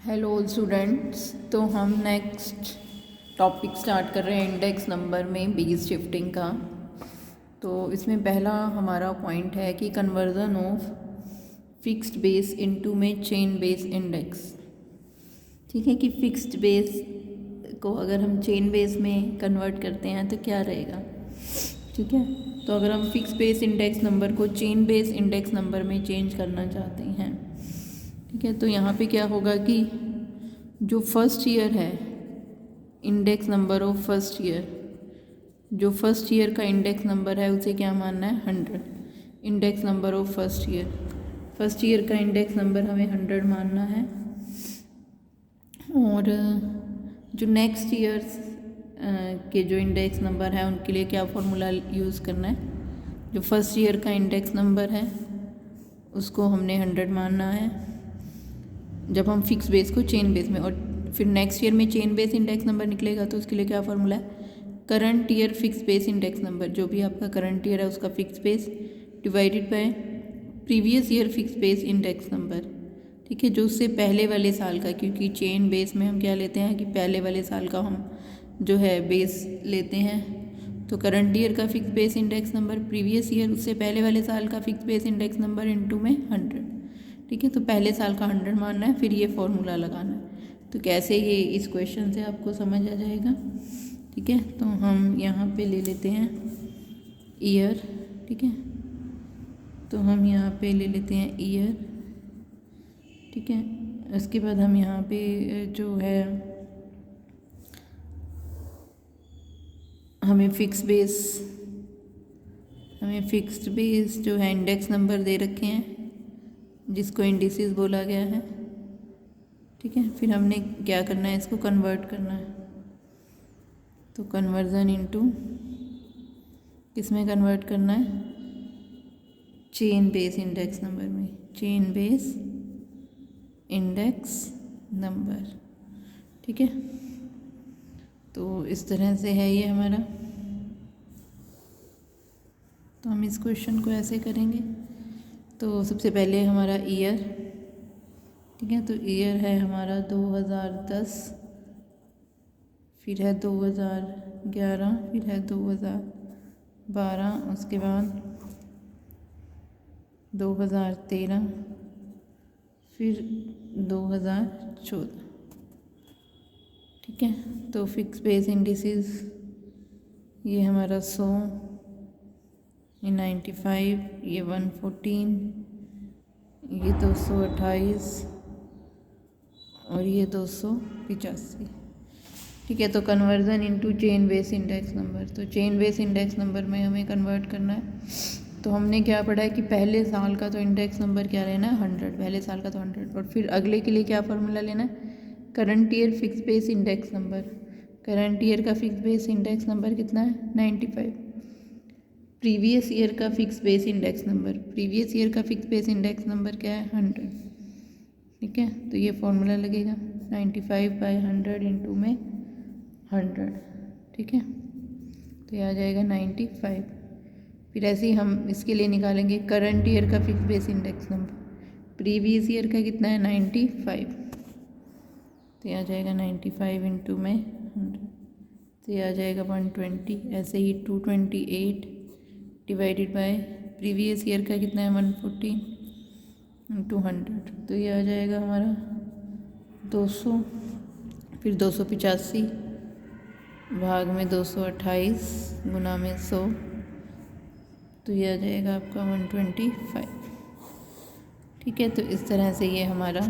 Hello students. तो हम next topic start कर रहे हैं इंडेक्स नंबर में बेस शिफ्टिंग का। तो इसमें पहला हमारा पॉइंट है कि conversion of fixed base into में चेन बेस इंडेक्स। ठीक है कि फिक्स्ड बेस को अगर हम चेन बेस में कन्वर्ट करते हैं तो क्या रहेगा। ठीक है, तो अगर हम फिक्स बेस इंडेक्स नंबर को चेन बेस इंडेक्स नंबर में चेंज करना चाहते हैं, ठीक है, तो यहाँ पे क्या होगा कि जो फर्स्ट ईयर है, index number of first year, जो फर्स्ट ईयर का इंडेक्स नंबर है उसे क्या मानना है 100। Index number of first year का इंडेक्स नंबर हमें 100 मानना है। और जो नेक्स्ट ईयर्स के जो इंडेक्स नंबर है उनके लिए क्या फॉर्मूला यूज़ करना है, जो फर्स्ट ईयर का इंडेक्स नंबर है उसको हमने 100 मानना है जब हम फिक्स बेस को चेन बेस में, और फिर नेक्स्ट ईयर में चेन बेस इंडेक्स नंबर निकलेगा तो उसके लिए क्या फॉर्मूला है, current year fix base index number, जो भी आपका करंट ईयर है उसका fix base divided by previous year fix base index number. ठीक है, जो उससे पहले वाले साल का, क्योंकि चेन बेस में हम क्या लेते हैं कि पहले वाले साल का हम जो है बेस लेते हैं। तो करंट ईयर का fix base index number, previous year उससे पहले वाले साल का fix base index number into में 100। ठीक है, तो पहले साल का 100 मानना है, फिर ये फॉर्मूला लगाना है। तो कैसे ये इस क्वेश्चन से आपको समझ आ जाएगा। ठीक है, तो हम यहाँ पे ले लेते हैं ईयर। ठीक है, तो हम यहाँ पे ले लेते हैं ईयर। ठीक है, उसके बाद हम यहाँ पे जो है हमें फिक्स्ड बेस जो है इंडेक्स नंबर दे रखे हैं जिसको इंडिसेस बोला गया है। ठीक है, फिर हमने क्या करना है, इसको कन्वर्ट करना है। तो कन्वर्जन इनटू किस में कन्वर्ट करना है, चेन बेस इंडेक्स नंबर में, चेन बेस इंडेक्स नंबर। ठीक है, तो इस तरह से है ये हमारा। तो हम इस क्वेश्चन को ऐसे करेंगे। तो सबसे पहले हमारा ईयर, ठीक है, तो ईयर है हमारा 2010, फिर है 2011, फिर है 2012, उसके बाद 2013, फिर 2014। ठीक है, तो फिक्स बेस इंडिसेस ये हमारा 100, ये 95, ये 114, ये 228 और ये 285। ठीक है, तो conversion into chain base index number. तो चेन बेस इंडेक्स नंबर में हमें कन्वर्ट करना है। तो हमने क्या पढ़ा है कि पहले साल का तो इंडेक्स नंबर क्या लेना है 100, पहले साल का तो 100, और फिर अगले के लिए क्या फार्मूला लेना है, current year fix base index number. Current year का फिक्स बेस इंडेक्स नंबर कितना है 95। प्रीवियस ईयर का fix base index number, previous year का फिक्स बेस इंडेक्स नंबर क्या है 100। ठीक है, तो ये फॉर्मूला लगेगा 95/100 इंटू में 100। ठीक है, तो ये आ जाएगा 95। फिर ऐसे ही हम इसके लिए निकालेंगे करंट ईयर का fix base index number, previous year का कितना है 95, तो ये आ जाएगा 95 इंटू में 100, तो ये आ जाएगा 120। ऐसे ही 228 डिवाइडेड बाय प्रीवियस ईयर का कितना है 114 इंटू 100, तो ये आ जाएगा हमारा 200, फिर 285 भाग में 228 गुना में 100, तो ये आ जाएगा आपका 125। ठीक है, तो इस तरह से ये हमारा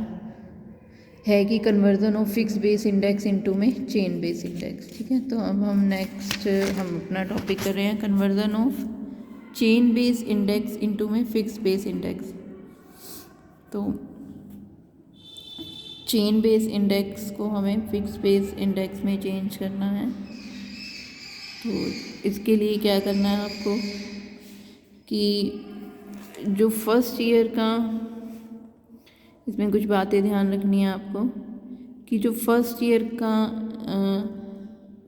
है कि conversion of fix base index into में चेन बेस इंडेक्स। ठीक है, तो अब हम नेक्स्ट हम अपना टॉपिक कर रहे हैं conversion of chain base index into में फिक्स बेस इंडेक्स। तो चेन बेस इंडेक्स को हमें फिक्स बेस इंडेक्स में चेंज करना है। तो इसके लिए क्या करना है आपको कि जो फर्स्ट ईयर का, इसमें कुछ बातें ध्यान रखनी है आपको कि जो फर्स्ट ईयर का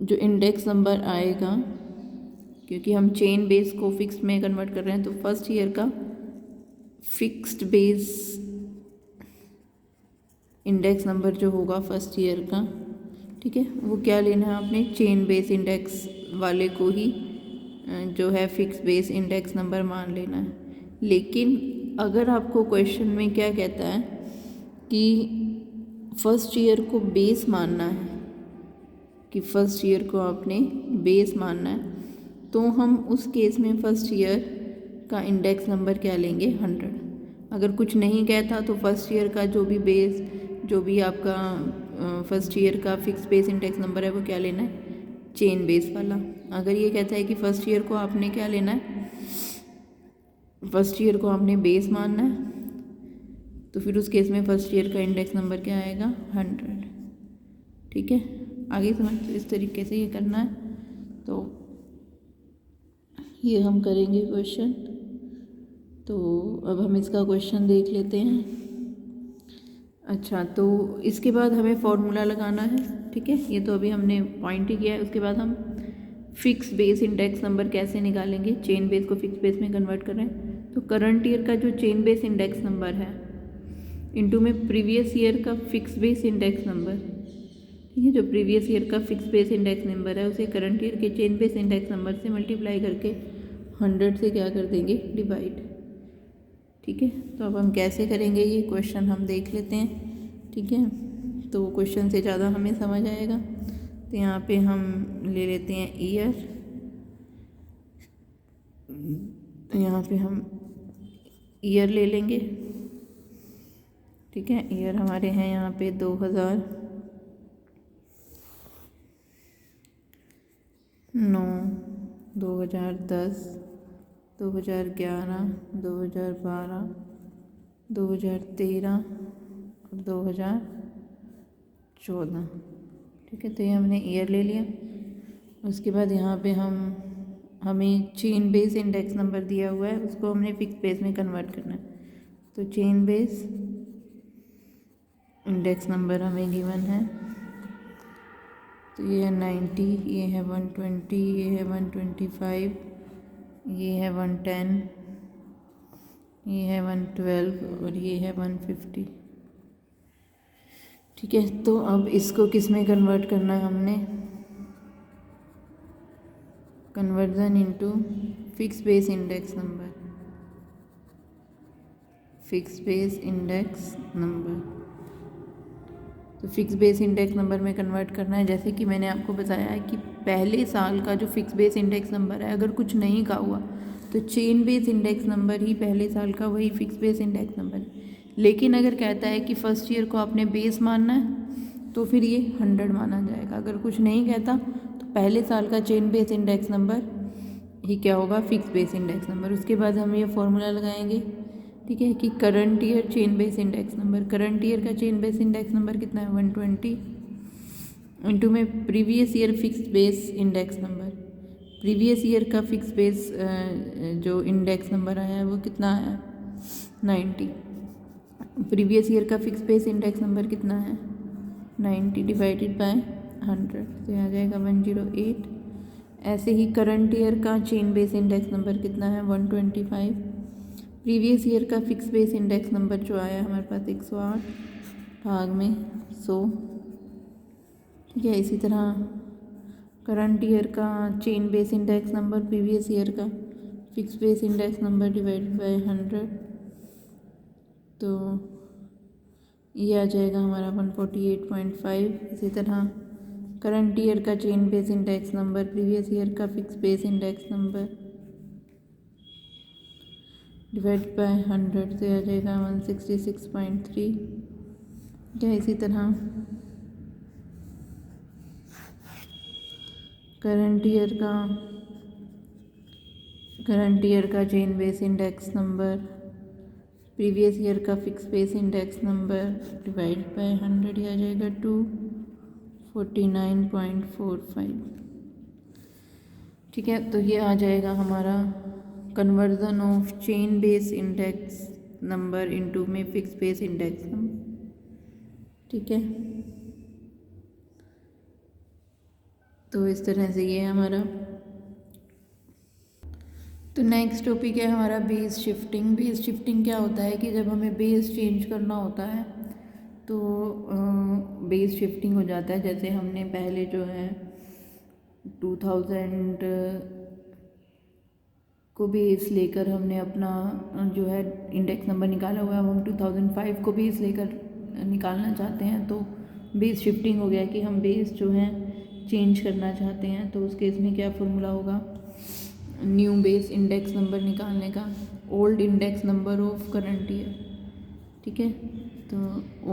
जो इंडेक्स नंबर आएगा, क्योंकि हम चेन बेस को फिक्स में कन्वर्ट कर रहे हैं, तो फर्स्ट ईयर का फिक्स्ड बेस इंडेक्स नंबर जो होगा फर्स्ट ईयर का, ठीक है, वो क्या लेना है आपने, चेन बेस इंडेक्स वाले को ही जो है फिक्स बेस इंडेक्स नंबर मान लेना है। लेकिन अगर आपको क्वेश्चन में क्या कहता है कि फर्स्ट ईयर को बेस मानना है, कि फर्स्ट ईयर को आपने बेस मानना है, तो हम उस केस में फर्स्ट ईयर का इंडेक्स नंबर क्या लेंगे, 100। अगर कुछ नहीं कहता तो फर्स्ट ईयर का जो भी बेस, जो भी आपका फर्स्ट ईयर का फिक्स बेस इंडेक्स नंबर है वो क्या लेना है, चेन बेस वाला। अगर ये कहता है कि फर्स्ट ईयर को आपने क्या लेना है, फर्स्ट ईयर को आपने बेस मानना है, तो फिर उस केस में फर्स्ट ईयर का इंडेक्स नंबर क्या आएगा, 100। ठीक है, आगे समझ, तो इस तरीके से ये करना है। तो ये हम करेंगे क्वेश्चन। तो अब हम इसका क्वेश्चन देख लेते हैं। अच्छा, तो इसके बाद हमें फॉर्मूला लगाना है, ठीक है, ये तो अभी हमने पॉइंट ही किया है। उसके बाद हम फिक्स बेस इंडेक्स नंबर कैसे निकालेंगे, चेन बेस को फिक्स बेस में कन्वर्ट कर रहे हैं, तो करंट ईयर का जो चेन बेस इंडेक्स नंबर है इनटू में प्रीवियस ईयर का फिक्स बेस इंडेक्स नंबर, ठीक है, जो प्रीवियस ईयर का फिक्स बेस इंडेक्स नंबर है उसे करंट ईयर के चेन बेस इंडेक्स नंबर से मल्टीप्लाई करके 100 से क्या कर देंगे, डिवाइड। ठीक है, तो अब हम कैसे करेंगे ये क्वेश्चन हम देख लेते हैं। ठीक है, तो क्वेश्चन से ज़्यादा हमें समझ आएगा। तो यहाँ पे हम ले लेते हैं ईयर, तो यहाँ पे हम ईयर ले लेंगे। ठीक है, ईयर हमारे हैं यहाँ पे 2009, 2010, 2011, 2012, 2013 और 2014। ठीक है, तो ये हमने ईयर ले लिया। उसके बाद यहाँ पे हमें चेन बेस इंडेक्स नंबर दिया हुआ है, उसको हमने फिक्स बेस में कन्वर्ट करना है। तो चेन बेस इंडेक्स नंबर हमें गिवन है, तो ये है 90, ये है 120, ये है 125, ये है 110, ये है 112 और ये है 150। ठीक है, तो अब इसको किस में कन्वर्ट करना है हमने, conversion into fix base index number, fix base index number. तो फिक्स बेस इंडेक्स नंबर में कन्वर्ट करना है। जैसे कि मैंने आपको बताया है कि पहले साल का जो फिक्स बेस इंडेक्स नंबर है, अगर कुछ नहीं कहा हुआ तो चेन बेस इंडेक्स नंबर ही पहले साल का वही फिक्स बेस इंडेक्स नंबर है। लेकिन अगर कहता है कि फर्स्ट ईयर को आपने बेस मानना है तो फिर ये 100 माना जाएगा। अगर कुछ नहीं कहता तो पहले साल का चेन बेस इंडेक्स नंबर ही क्या होगा, फिक्स बेस इंडेक्स नंबर। उसके बाद हम ये फॉर्मूला लगाएंगे, ठीक है, कि current year chain base index number, current year का चेन बेस इंडेक्स नंबर कितना है, 120, इनटू में previous year fix base index number, previous year का फिक्स बेस जो इंडेक्स नंबर आया है वो कितना है, 90। प्रीवियस ईयर का फिक्स बेस इंडेक्स नंबर कितना है, 90 डिवाइडेड बाय 100, तो आ जाएगा 108। ऐसे ही करंट ईयर का चेन बेस इंडेक्स नंबर कितना है, 125। प्रीवियस ईयर का फिक्स बेस इंडेक्स नंबर जो आया हमारे पास 108 भाग में 100। ठीक है, इसी तरह करंट ईयर का chain base index number previous year का fix base index number divided by 100, तो ये आ जाएगा हमारा 148.5। इसी तरह करंट ईयर का chain base index number previous year का fix base index number divide by 100 से आ जाएगा 166.3। क्या इसी तरह करंट ईयर का chain base index number previous year का fix base index number divide by 100, ये आ जाएगा 249.45। ठीक है, तो ये आ जाएगा हमारा conversion of chain base index number into में फिक्स बेस इंडेक्स नंबर। ठीक है, तो इस तरह से ये हमारा। तो नेक्स्ट टॉपिक है हमारा बेस शिफ्टिंग। बेस शिफ्टिंग क्या होता है कि जब हमें बेस चेंज करना होता है तो बेस शिफ्टिंग हो जाता है। जैसे हमने पहले जो है 2000 को बेस लेकर हमने अपना जो है इंडेक्स नंबर निकाला हुआ है, अब हम 2005 को बेस लेकर निकालना चाहते हैं। तो बेस शिफ्टिंग हो गया कि हम बेस जो है चेंज करना चाहते हैं। तो उस केस में क्या फॉर्मूला होगा, न्यू बेस इंडेक्स नंबर निकालने का, old index number of current year. ठीक है, तो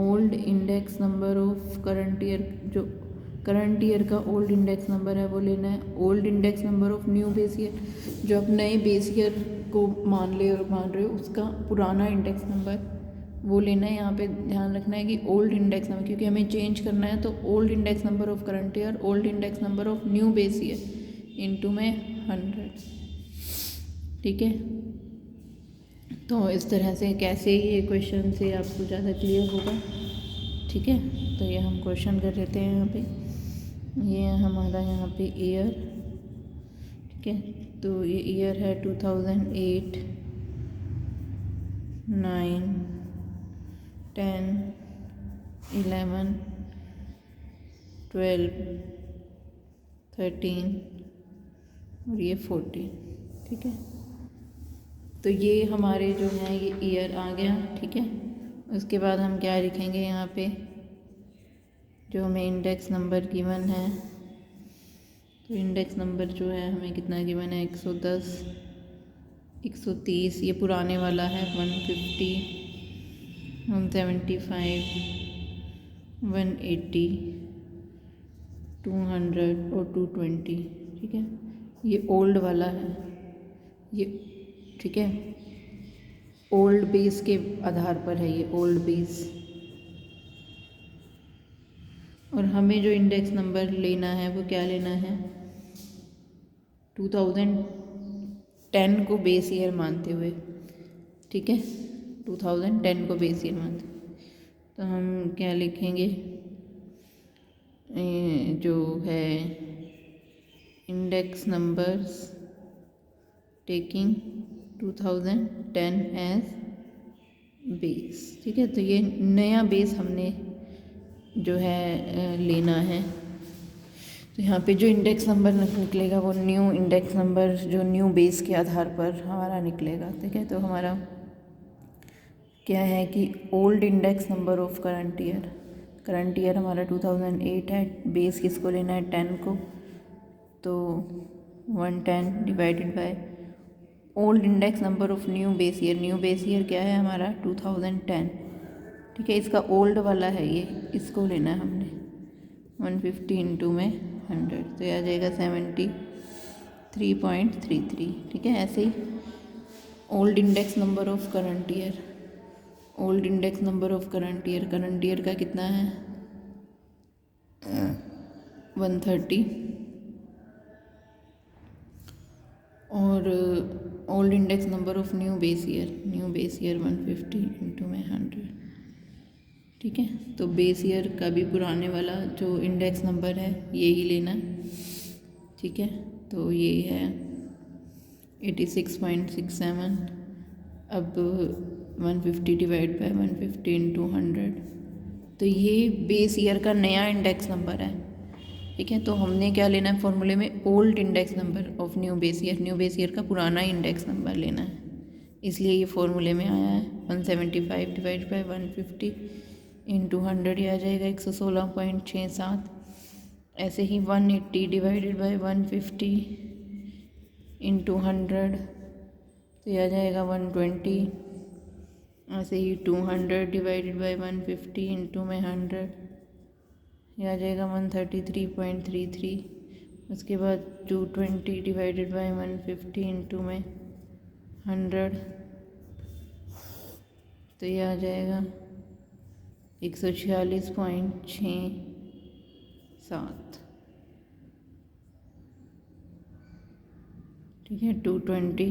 old index number of current year, जो करंट ईयर का ओल्ड इंडेक्स नंबर है वो लेना है। Old index number of new base year, जो आप नए बेस ईयर को मान रहे हो उसका पुराना इंडेक्स नंबर वो लेना है। यहाँ पे ध्यान रखना है कि ओल्ड इंडेक्स नंबर, क्योंकि हमें चेंज करना है, तो old index number of current year, old index number of new base year into में 100। ठीक है, तो इस तरह से कैसे ये क्वेश्चन से आपको ज़्यादा क्लियर होगा। ठीक है, तो ये हम क्वेश्चन कर लेते हैं यहाँ पे। ये हमारा यहाँ पे ईयर, ठीक है, तो ये ईयर है 2008, 9, 10, 11, 12, 13 और ये 14। ठीक है, तो ये हमारे जो है ये ईयर आ गया। ठीक है, उसके बाद हम क्या लिखेंगे यहाँ पे, जो हमें इंडेक्स नंबर गिवन है, तो इंडेक्स नंबर जो है हमें कितना गिवन है, 110, 130, ये पुराने वाला है, 150, 175, 180, 200 और 220। ठीक है, ये ओल्ड वाला है ये। ठीक है, ओल्ड बेस के आधार पर है ये, ओल्ड बेस। और हमें जो इंडेक्स नंबर लेना है वो क्या लेना है, 2010 को बेस ईयर मानते हुए। ठीक है, 2010 को बेस ईयर मानते हुए, तो हम क्या लिखेंगे, जो है index numbers taking 2010 as base. ठीक है, तो ये नया बेस हमने जो है लेना है। तो यहाँ पे जो इंडेक्स नंबर निकलेगा वो न्यू इंडेक्स नंबर जो न्यू बेस के आधार पर हमारा निकलेगा। ठीक है, तो हमारा क्या है कि old index number of current year, current year हमारा 2008 है, बेस किसको लेना है, 10 को, तो 110 divided by old index number of new base year. New base year क्या है हमारा 2010। ठीक है, इसका ओल्ड वाला है ये, इसको लेना है हमने, 150 इंटू में 100, तो यह आ जाएगा 73.33। ठीक है, ऐसे ही old index number of current year, old index number of current year, current year का कितना है 130, और old index number of new base year, new base year 150 into में 100। ठीक है, तो बेस ईयर का भी पुराने वाला जो इंडेक्स नंबर है ये ही लेना। ठीक है, तो ये है 86.67। अब 150 डिवाइड बाय 150 इंटू 100, तो ये बेस ईयर का नया इंडेक्स नंबर है। ठीक है, तो हमने क्या लेना है फॉर्मूले में, old index number of new base year, new base year का पुराना इंडेक्स नंबर लेना है, इसलिए ये फॉर्मूले में आया है। 175 डिवाइड बाय 150 इंटू 100, ये आ जाएगा 116.67। ऐसे ही 180 डिवाइडेड बाय 150 इंटू 100, तो ये आ जाएगा 120। ऐसे ही 200 डिवाइडेड बाय 150 इंटू में 100, यह आ जाएगा 133.33। उसके बाद 220 डिवाइडेड बाय 150 इंटू में 100, तो यह आ जाएगा 146.67। ठीक है, 220